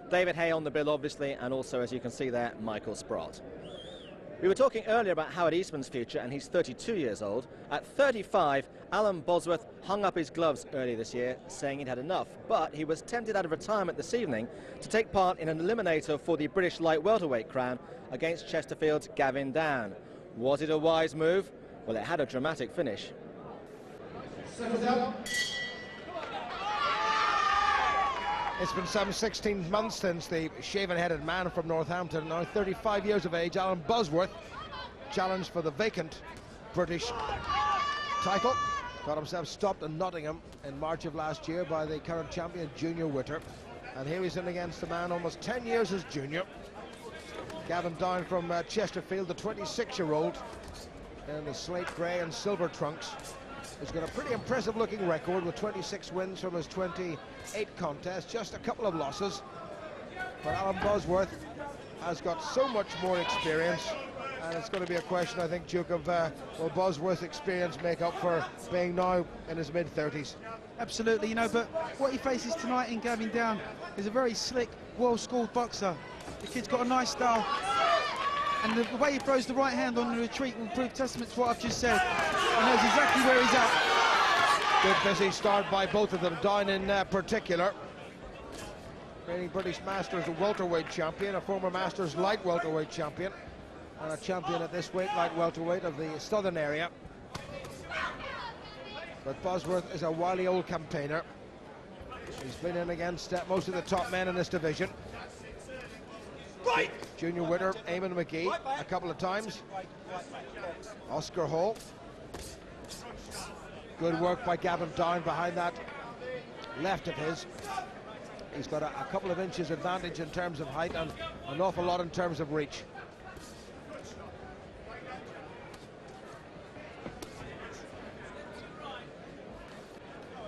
David Hay on the bill, obviously, and also, as you can see there, Michael Sprott. We were talking earlier about Howard Eastman's future, and he's 32 years old. At 35, Alan Bosworth hung up his gloves early this year, saying he'd had enough. But he was tempted out of retirement this evening to take part in an eliminator for the British light welterweight crown against Chesterfield's Gavin Down. Was it a wise move? Well, it had a dramatic finish. It's been some 16 months since the shaven-headed man from Northampton, now 35 years of age, Alan Bosworth, challenged for the vacant British title. Got himself stopped in Nottingham in March of last year by the current champion, Junior Witter. And here he's in against a man almost 10 years his junior, Gavin Down from Chesterfield, the 26-year-old, in the slate grey and silver trunks. He's got a pretty impressive looking record with 26 wins from his 28 contests, just a couple of losses. But Alan Bosworth has got so much more experience, and it's going to be a question, I think, Duke, of will Bosworth's experience make up for being now in his mid-30s? Absolutely, you know, but what he faces tonight in Gavin Down is a very slick, well-schooled boxer. The kid's got a nice style, and the way he throws the right hand on the retreat will prove testament to what I've just said. He knows exactly where he's at. Good busy start by both of them, Down in particular. Reigning British Masters welterweight champion, a former Masters light welterweight champion, and a champion at this weight, light welterweight of the southern area. But Bosworth is a wily old campaigner. He's been in against most of the top men in this division. Junior Witter, Eamon McGee a couple of times. Oscar Hall. Good work by Gavin Down behind that left of his. He's got a couple of inches advantage in terms of height and an awful lot in terms of reach.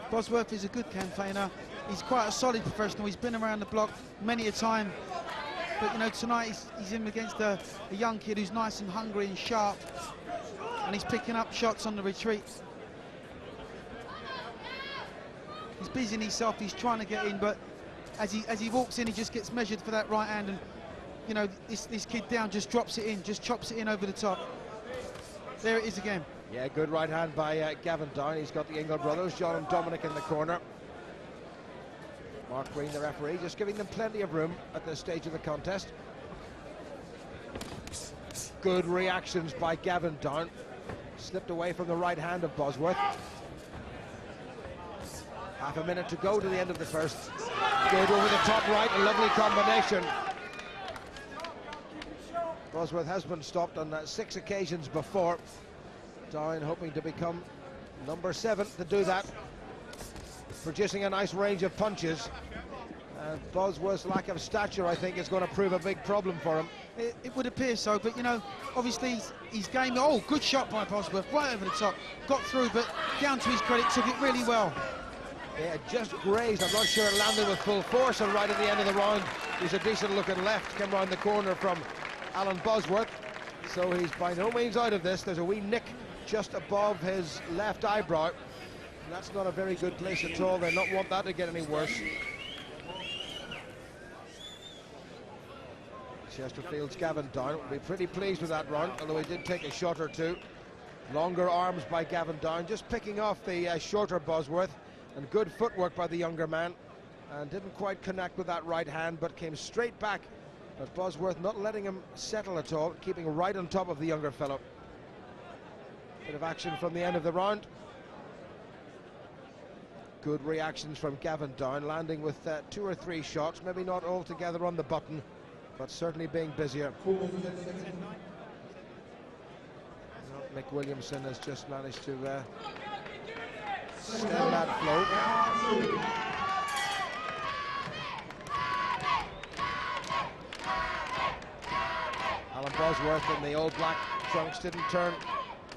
Bosworth is a good campaigner. He's quite a solid professional. He's been around the block many a time. But, you know, tonight he's in against a young kid who's nice and hungry and sharp. And he's picking up shots on the retreat. He's busying himself, he's trying to get in, but as he walks in, he just gets measured for that right hand, and, you know, this kid Down just drops it in, just chops it in over the top. There it is again. Yeah, good right hand by Gavin Down. He's got the Ingle brothers, John and Dominic, in the corner. Mark Green, the referee, just giving them plenty of room at this stage of the contest. Good reactions by Gavin Down. Slipped away from the right hand of Bosworth. Half a minute to go to the end of the first. Good over the top right, a lovely combination. Bosworth has been stopped on 6 occasions before. Down hoping to become number 7 to do that. Producing a nice range of punches. And Bosworth's lack of stature, I think, is going to prove a big problem for him. It would appear so, but, you know, obviously he's game. Oh, good shot by Bosworth, right over the top. Got through, but Down, to his credit, took it really well. Yeah, just grazed. I'm not sure it landed with full force, and right at the end of the round, there's a decent looking left come round the corner from Alan Bosworth. So he's by no means out of this. There's a wee nick just above his left eyebrow. And that's not a very good place at all. They don't want that to get any worse. Chesterfield's Gavin Down will be pretty pleased with that round, although he did take a shot or two. Longer arms by Gavin Down, just picking off the shorter Bosworth, and good footwork by the younger man, and didn't quite connect with that right hand, but came straight back. But Bosworth not letting him settle at all, keeping right on top of the younger fellow. Bit of action from the end of the round. Good reactions from Gavin Down, landing with 2 or 3 shots, maybe not all together on the button, but certainly being busier. Mick Williamson has just managed to stem that flow. Alan Bosworth in the old black trunks didn't turn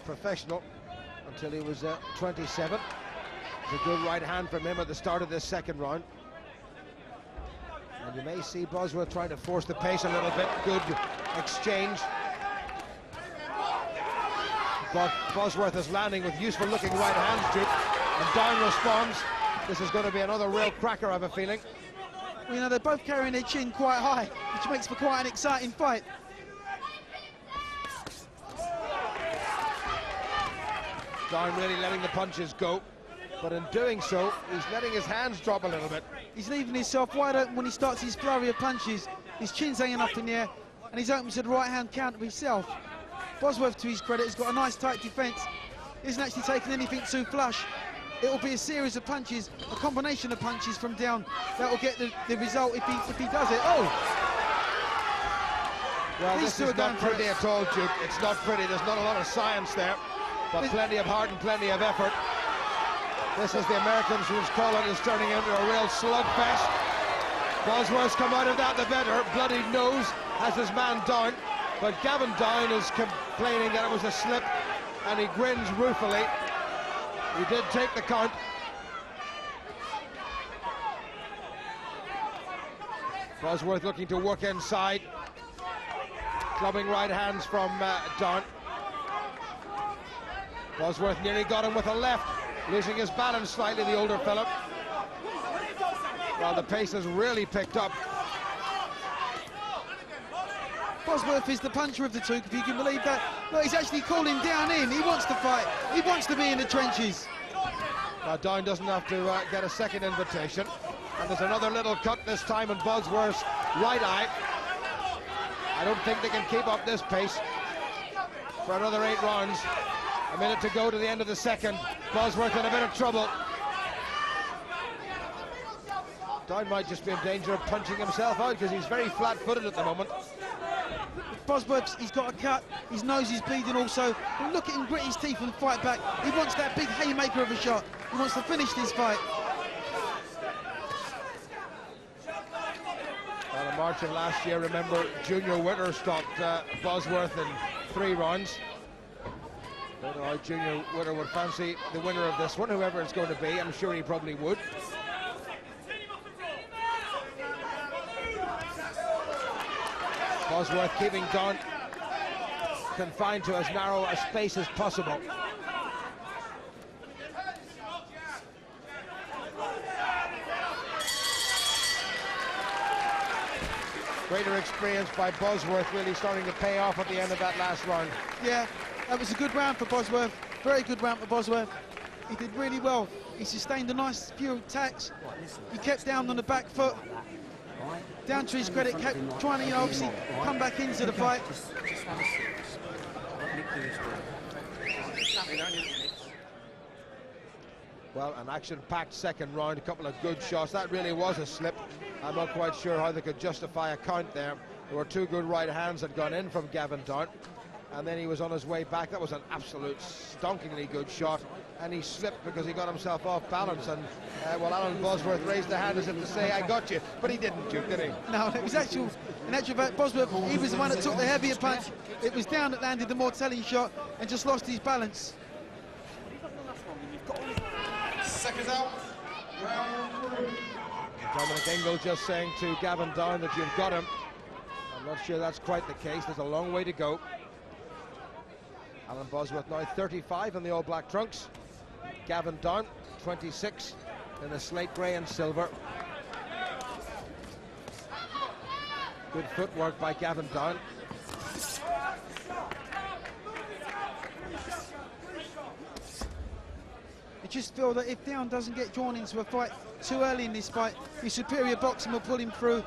professional until he was 27. It's a good right hand from him at the start of this second round. And you may see Bosworth trying to force the pace a little bit. Good exchange. But Bosworth is landing with useful looking right hands, Duke. And Down responds. This is going to be another real cracker, I have a feeling. Well, you know, they're both carrying their chin quite high, which makes for quite an exciting fight. Down really letting the punches go, but in doing so, he's letting his hands drop a little bit. He's leaving himself wide open when he starts his flurry of punches. His chin's hanging up in the air, and he's open to the right-hand counter himself. Bosworth, to his credit, has got a nice tight defence. Isn't actually taking anything too flush. It will be a series of punches, a combination of punches from Down that will get the result if he does it. Oh! Well, this is not pretty at all, Duke. It's not pretty. There's not a lot of science there, but plenty of heart and plenty of effort. This, as the Americans would call it, is turning into a real slugfest. Bosworth's come out of that the better. Bloodied nose, has his man down, but Gavin Down is complaining that it was a slip, and he grins ruefully. He did take the count. Bosworth looking to work inside. Clubbing right hands from Down. Bosworth nearly got him with a left, losing his balance slightly, the older fellow. Well, the pace has really picked up. Bosworth is the puncher of the two, if you can believe that. Look, he's actually calling Down in. He wants to fight. He wants to be in the trenches. Now, Down doesn't have to get a second invitation. And there's another little cut this time in Bosworth's right eye. I don't think they can keep up this pace for another 8 rounds. A minute to go to the end of the second. Bosworth in a bit of trouble. Down might just be in danger of punching himself out because he's very flat-footed at the moment. Bosworth, he's got a cut, his nose is bleeding also. But look at him grit his teeth and fight back. He wants that big haymaker of a shot. He wants to finish this fight. Well, in March of last year, remember, Junior Witter stopped Bosworth in 3 rounds. Don't know how Junior Witter would fancy the winner of this one, whoever it's going to be. I'm sure he probably would. Bosworth keeping Down confined to as narrow a space as possible. Greater experience by Bosworth really starting to pay off at the end of that last round. Yeah, that was a good round for Bosworth. Very good round for Bosworth. He did really well. He sustained a nice few attacks. He kept Down on the back foot. Down, to his credit, kept trying to, you know, obviously come back into the fight. Well, an action-packed second round, a couple of good shots. That really was a slip. I'm not quite sure how they could justify a count there. There were 2 good right hands that had gone in from Gavin Down, and then he was on his way back. That was an absolute stonkingly good shot, and he slipped because he got himself off balance, and well, Alan Bosworth raised the hand as if to say, I got you, but he didn't, Duke, did he? No, it was in actual fact, Bosworth, he was the one that took the heavier punch. It was Down that landed the more telling shot and just lost his balance. Seconds out. Dominic Ingle just saying to Gavin Down that you've got him. I'm not sure that's quite the case. There's a long way to go. Alan Bosworth now 35 in the all-black trunks. Gavin Down 26 in the slate grey and silver. Good footwork by Gavin Down. I just feel that if Down doesn't get drawn into a fight too early in this fight, his superior boxing will pull him through,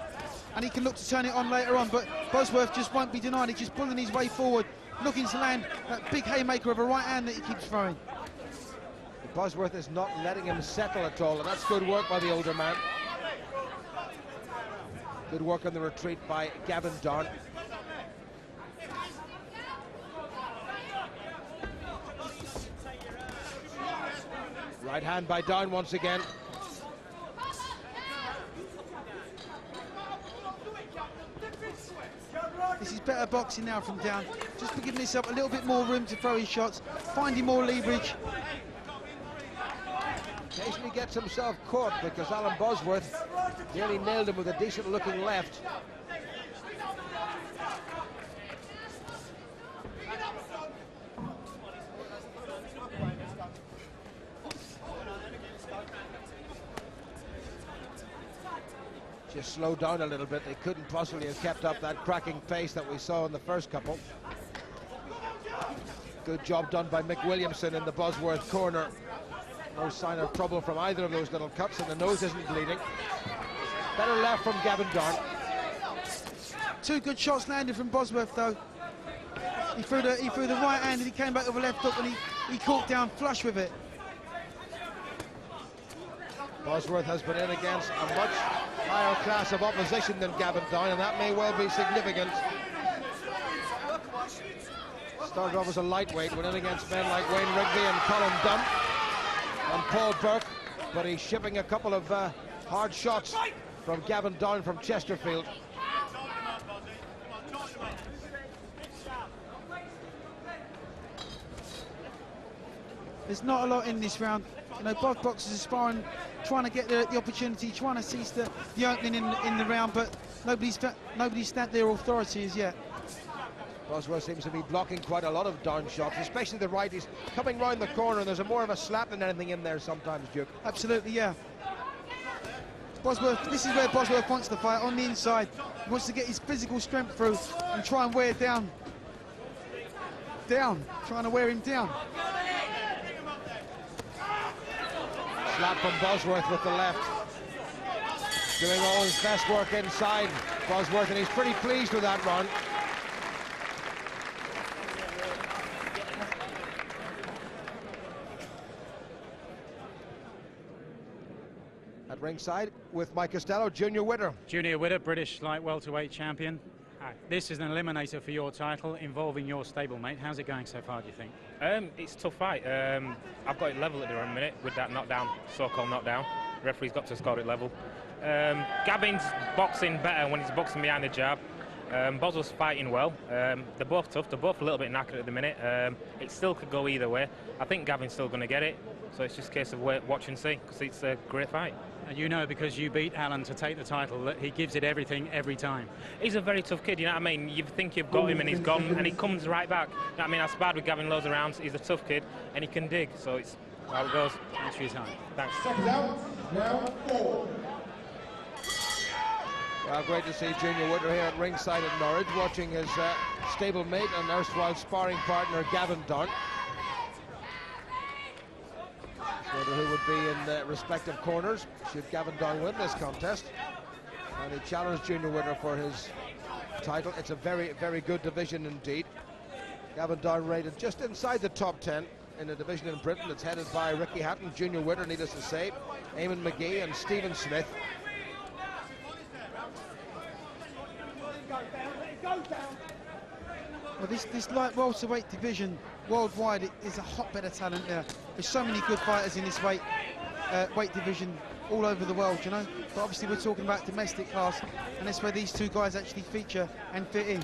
and he can look to turn it on later on. But Bosworth just won't be denied. He's just pulling his way forward, looking to land that big haymaker of a right hand that he keeps throwing. Bosworth is not letting him settle at all, and that's good work by the older man. Good work on the retreat by Gavin Down. Right hand by Down once again. This is better boxing now from Down. Just giving himself a little bit more room to throw his shots, finding more leverage. Occasionally gets himself caught because Alan Bosworth nearly nailed him with a decent looking left. just slowed down a little bit. They couldn't possibly have kept up that cracking pace that we saw in the first couple. Good job done by Mick Williamson in the Bosworth corner. No sign of trouble from either of those little cuts, and the nose isn't bleeding. Better left from Gavin Down. 2 good shots landed from Bosworth, though. He threw the right hand and he came back with a left hook, and he caught down flush with it. Bosworth has been in against a much higher class of opposition than Gavin Down, and that may well be significant. Started off as a lightweight, went in against men like Wayne Rigby and Colin Dunn and Paul Burke, but he's shipping a couple of hard shots from Gavin Down from Chesterfield. There's not a lot in this round. You know, both boxers are sparring, trying to get the opportunity, trying to seize the opening in the round, but nobody's stamped their authority as yet. Bosworth seems to be blocking quite a lot of down shots, especially the right. He's coming round the corner, and there's more of a slap than anything in there sometimes, Duke. Absolutely, yeah. Bosworth, this is where Bosworth wants to fight, on the inside. He wants to get his physical strength through and try and wear down. Trying to wear him down. Slap from Bosworth with the left. Doing all his best work inside, Bosworth, and he's pretty pleased with that run. At ringside with Mike Costello, Junior Witter. Junior Witter, British light welterweight champion. This is an eliminator for your title involving your stablemate. How's it going so far, do you think? It's a tough fight. I've got it level at the minute with that knockdown, so-called knockdown. The referee's got to score it level. Gavin's boxing better when he's boxing behind the jab. Bosworth's fighting well. They're both tough. They're both a little bit knackered at the minute. It still could go either way. I think Gavin's still going to get it. So it's just a case of watch and see, because it's a great fight. And you know, because you beat Alan to take the title, that he gives it everything every time. He's a very tough kid, you know what I mean? You think you've got him and he's gone, and he comes right back. You know what I mean? I sparred with Gavin loads of rounds. He's a tough kid, and he can dig, so it's how it goes. Thanks for your time. Thanks. Seconds out, round 4. Well, great to see Junior Witter here at ringside at Norwich, watching his stablemate and erstwhile sparring partner Gavin Down. Who would be in the respective corners should Gavin Down win this contest. And he challenged Junior Witter for his title. It's a very, very good division indeed. Gavin Down rated just inside the top 10 in a division in Britain. It's headed by Ricky Hatton, Junior Witter, needless to say, Eamon McGee and Stephen Smith. Well, this light welterweight division worldwide is a hotbed of talent there. There's so many good fighters in this weight division all over the world, you know. But obviously we're talking about domestic class, and that's where these two guys actually feature and fit in.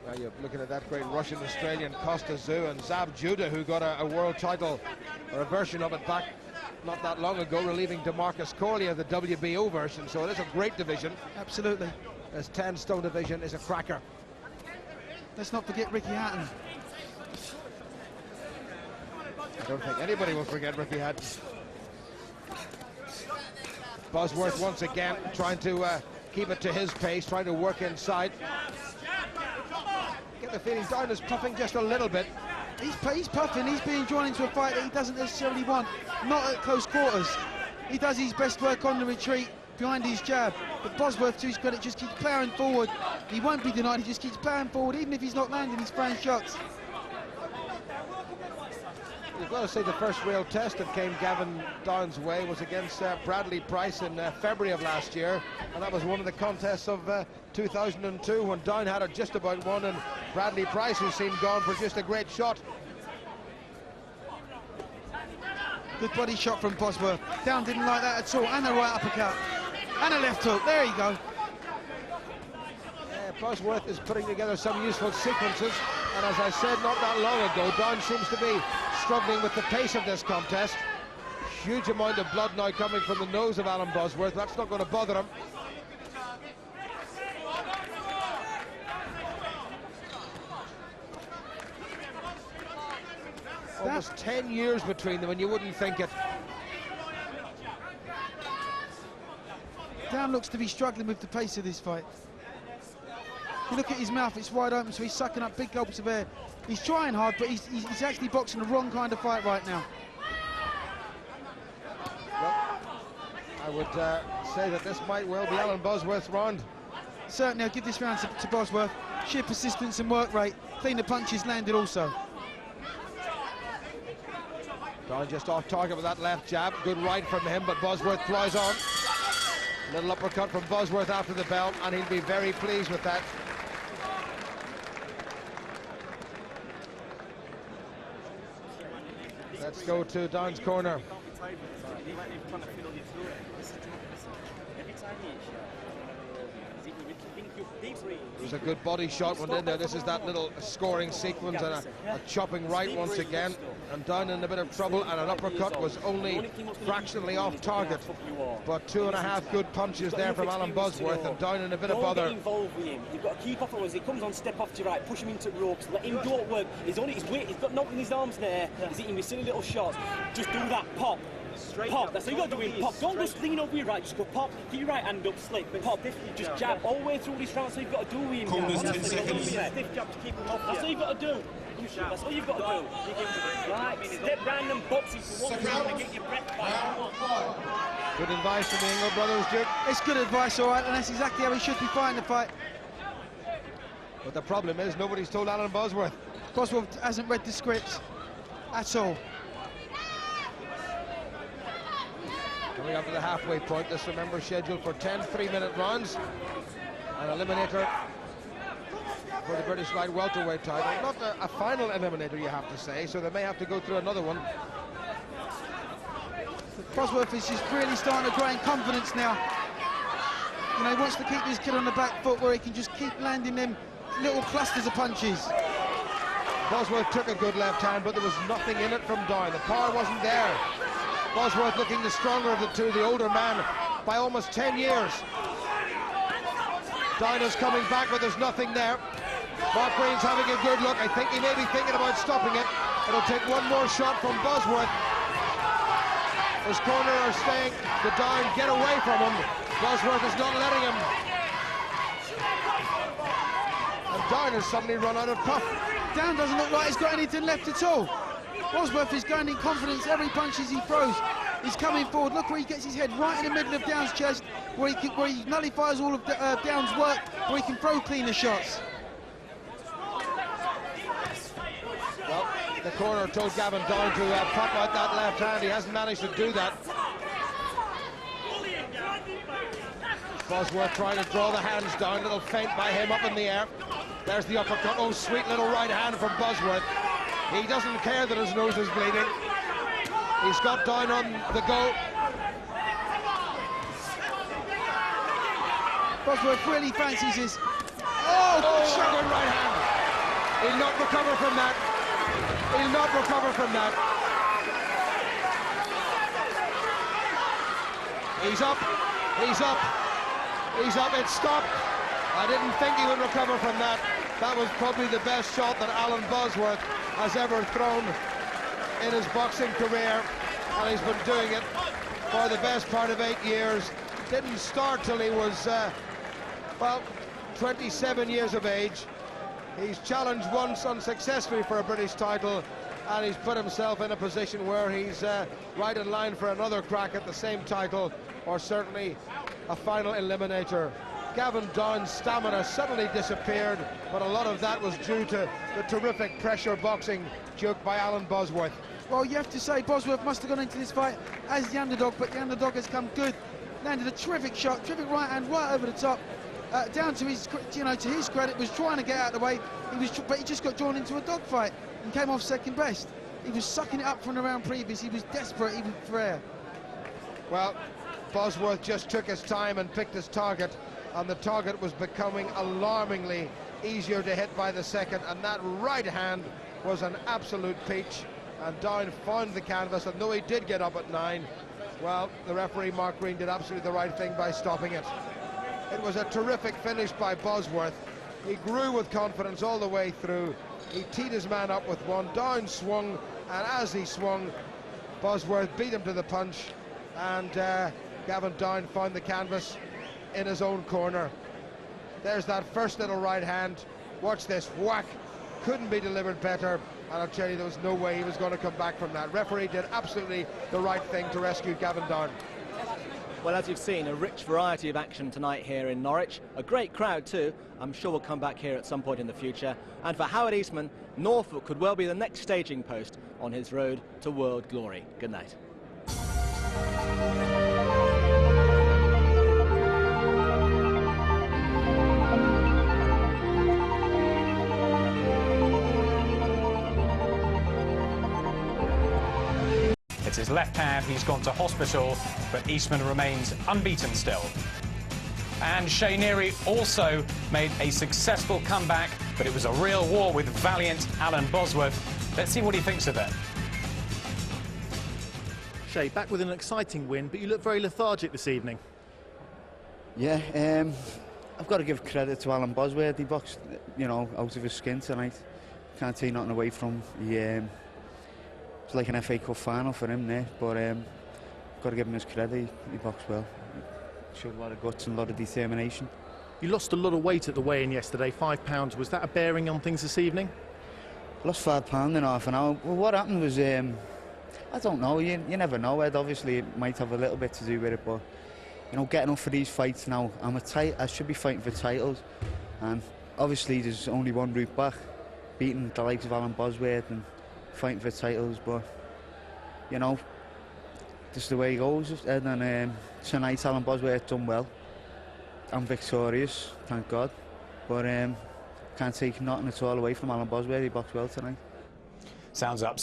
Well, you're looking at that great Russian-Australian Costa Tszyu and Zab Judah, who got a world title, or a version of it back not that long ago, relieving DeMarcus Corley of the WBO version. So it is a great division. Absolutely. This 10-stone division is a cracker. Let's not forget Ricky Hatton. I don't think anybody will forget Ricky Hatton. Bosworth once again trying to keep it to his pace, trying to work inside. Get the feeling Down is puffing just a little bit. He's puffing, he's being drawn into a fight that he doesn't necessarily want, not at close quarters. He does his best work on the retreat, behind his jab, but Bosworth, to his credit, just keeps powering forward. He won't be denied, he just keeps powering forward, even if he's not landing, he's throwing shots. You've got to say the first real test that came Gavin Down's way was against Bradley Price in February of last year, and that was one of the contests of 2002 when Down had it just about won, and Bradley Price, who seemed gone for just a great shot. Good body shot from Bosworth. Down didn't like that at all, and a right uppercut, and a left hook, there you go. Bosworth is putting together some useful sequences, and as I said not that long ago, Down seems to be struggling with the pace of this contest. Huge amount of blood now coming from the nose of Alan Bosworth. That's not going to bother him. Almost 10 years between them, and you wouldn't think it. Down looks to be struggling with the pace of this fight. You look at his mouth, it's wide open, so he's sucking up big gulps of air. He's trying hard, but he's actually boxing the wrong kind of fight right now. Well, I would say that this might well be Alan Bosworth's round. Certainly, I'll give this round to Bosworth. Sheer persistence and work rate. Clean the punches landed also. Down just off target with that left jab. Good right from him, but Bosworth flies on. Little uppercut from Bosworth after the bell, and he'll be very pleased with that. Let's go to Down's corner. It was a good body shot went in there. This is that little scoring sequence, and a chopping right once again, and Down in a bit of trouble, and an uppercut was only fractionally off target, but 2.5 good punches there from Alan Bosworth, and Down in a bit of bother. Don't get involved with him. You've got to keep off as he comes on, step off to your right, push him into ropes, let him go at work. He's only his weight, he's got nothing in his arms there, he's hitting with silly little shots. Just do that, pop. Pop, that's what you got to do, pop. Don't just lean over your right, just go pop, keep your right hand up, slip, pop, just jab all the way through this round, so you've got to do with him. Corners 10 seconds. Stiff jab to keep him off. That's what you've got to do. That's what you've got to do. Right, step round and box him for 1 round and get your breath back. Good advice from the Ingle brothers, Duke. It's good advice, all right, and that's exactly how he should be fighting the fight. But the problem is nobody's told Alan Bosworth. Bosworth hasn't read the scripts at all. Coming up to the halfway point, this, remember, scheduled for 10 3-minute rounds. An eliminator for the British light welterweight title. Not a final eliminator, you have to say, so they may have to go through another one. Bosworth is just really starting to gain confidence now. You know, he wants to keep his kid on the back foot where he can just keep landing them little clusters of punches. Bosworth took a good left hand, but there was nothing in it from Down. The power wasn't there. Bosworth looking the stronger of the two, the older man, by almost 10 years. Down is coming back, but there's nothing there. Mark Green's having a good look. I think he may be thinking about stopping it. It'll take one more shot from Bosworth. His corner are saying to Down, get away from him. Bosworth is not letting him. And Down has suddenly run out of puff. Down doesn't look like he's got anything left at all. Bosworth is gaining confidence every punch as he throws. He's coming forward. Look where he gets his head right in the middle of Down's chest, where he nullifies all of Down's work, where he can throw cleaner shots. Well, the corner told Gavin Down to pop out that left hand. He hasn't managed to do that. Bosworth trying to draw the hands down. Little feint by him up in the air. There's the uppercut. Oh, sweet little right hand from Bosworth. He doesn't care that his nose is bleeding. He's got Down on the go. Bosworth really fancies his... Oh, good right hand. He'll not recover from that. He'll not recover from that. He's up. He's up. He's up. It's stopped. I didn't think he would recover from that. That was probably the best shot that Alan Bosworth has ever thrown in his boxing career, and he's been doing it for the best part of 8 years. Didn't start till he was, well, 27 years of age. He's challenged once unsuccessfully for a British title, and he's put himself in a position where he's right in line for another crack at the same title, or certainly a final eliminator. Gavin Down's stamina suddenly disappeared, but a lot of that was due to the terrific pressure boxing juked by Alan Bosworth. Well, you have to say Bosworth must have gone into this fight as the underdog, but the underdog has come good. Landed a terrific shot, terrific right hand right over the top. Down to his, to his credit, was trying to get out of the way. But he just got drawn into a dogfight and came off second best. He was sucking it up from the round previous. He was desperate even for air. Well, Bosworth just took his time and picked his target, and the target was becoming alarmingly easier to hit by the second, and that right hand was an absolute peach, and Down found the canvas, and though he did get up at 9, well, the referee Mark Green did absolutely the right thing by stopping it. It was a terrific finish by Bosworth. He grew with confidence all the way through. He teed his man up with one. Down swung, and as he swung, Bosworth beat him to the punch, and Gavin Down found the canvas. in his own corner. There's that first little right hand. Watch this, whack. Couldn't be delivered better, and I'll tell you, there was no way he was going to come back from that. Referee did absolutely the right thing to rescue Gavin Down. Well, as you've seen, a rich variety of action tonight here in Norwich. A great crowd too. I'm sure we'll come back here at some point in the future. And for Howard Eastman, Norfolk could well be the next staging post on his road to world glory. Good night. It's his left hand, he's gone to hospital, but Eastman remains unbeaten still. And Shea Neary also made a successful comeback, but it was a real war with valiant Alan Bosworth. Let's see what he thinks of it. Shea, back with an exciting win, but you look very lethargic this evening. Yeah, I've got to give credit to Alan Bosworth. He boxed, you know, out of his skin tonight. Can't take nothing away from him. It's like an FA Cup final for him there, but got to give him his credit. He boxed well. Showed a lot of guts and a lot of determination. You lost a lot of weight at the weigh-in yesterday, 5 pounds. Was that a bearing on things this evening? Lost 5 pounds in half an hour. Well, what happened was, I don't know. You never know, Ed. Obviously, it might have a little bit to do with it, but you know, getting up for these fights now, I should be fighting for titles, and obviously there's only one route back: beating the likes of Alan Bosworth and fighting for titles. But you know, this is the way it goes. And tonight Alan Bosworth done well. I'm victorious, thank God. But can't take nothing at all away from Alan Bosworth. He boxed well tonight. Sounds up.